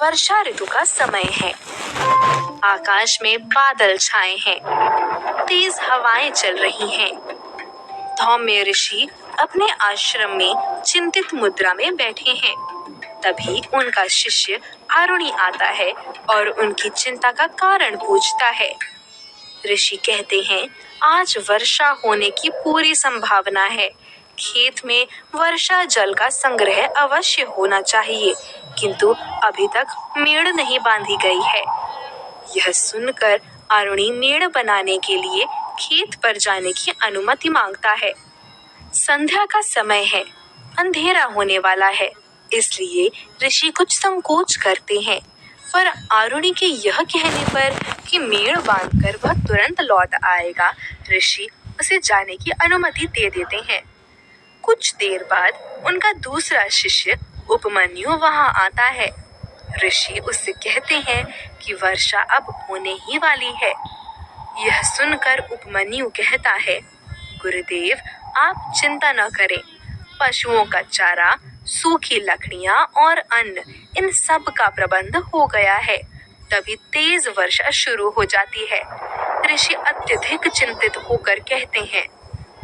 वर्षा ऋतु का समय है। आकाश में बादल छाए हैं, तेज हवाएं चल रही हैं। धौम्य ऋषि अपने आश्रम में चिंतित मुद्रा में बैठे हैं। तभी उनका शिष्य आरुणि आता है और उनकी चिंता का कारण पूछता है। ऋषि कहते हैं, आज वर्षा होने की पूरी संभावना है। खेत में वर्षा जल का संग्रह अवश्य होना चाहिए, किंतु अभी तक मेड़ नहीं बांधी गई है। यह सुनकर आरुणि मेड़ बनाने के लिए खेत पर जाने की अनुमति मांगता है। संध्या का समय है, अंधेरा होने वाला है, इसलिए ऋषि कुछ संकोच करते हैं। पर आरुणि के यह कहने पर कि मेड़ बांधकर वह तुरंत लौट आएगा, ऋषि उसे जाने की अनुमति दे देते हैं। कुछ देर बाद उनका दूसरा शिष्य उपमन्यु वहां आता है। ऋषि उससे कहते हैं कि वर्षा अब होने ही वाली है। यह सुनकर उपमन्यु कहता है, गुरुदेव, आप चिंता न करें। पशुओं का चारा, सूखी लकड़ियां और अन्न, इन सब का प्रबंध हो गया है। तभी तेज वर्षा शुरू हो जाती है। ऋषि अत्यधिक चिंतित होकर कहते हैं,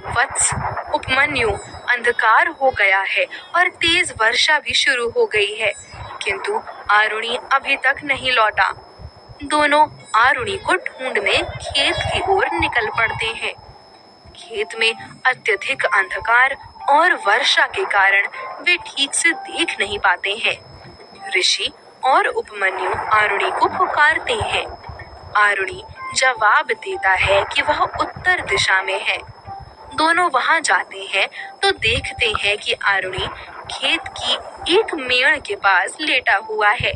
वत्स उपमन्यु, अंधकार हो गया है और तेज वर्षा भी शुरू हो गई है, किंतु आरुणि अभी तक नहीं लौटा। दोनों आरुणि को ढूंढने खेत की ओर निकल पड़ते हैं। खेत में अत्यधिक अंधकार और वर्षा के कारण वे ठीक से देख नहीं पाते हैं। ऋषि और उपमन्यु आरुणि को पुकारते हैं। आरुणि जवाब देता है कि वह उत्तर दिशा में है। दोनों वहां जाते हैं तो देखते हैं कि आरुणि खेत की एक मेड़ के पास लेटा हुआ है।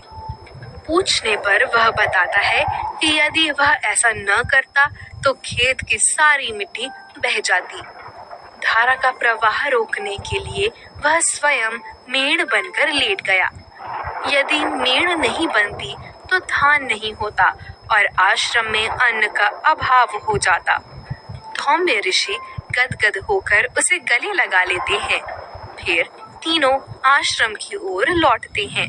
पूछने पर वह बताता है कि यदि वह ऐसा न करता तो खेत की सारी मिट्टी बह जाती। धारा का प्रवाह रोकने के लिए वह स्वयं मेड़ बनकर लेट गया। यदि मेड़ नहीं बनती तो धान नहीं होता और आश्रम में अन्न का अभाव हो जाता। धौम्य ऋषि गदगद होकर उसे गले लगा लेते हैं। फिर तीनों आश्रम की ओर लौटते हैं।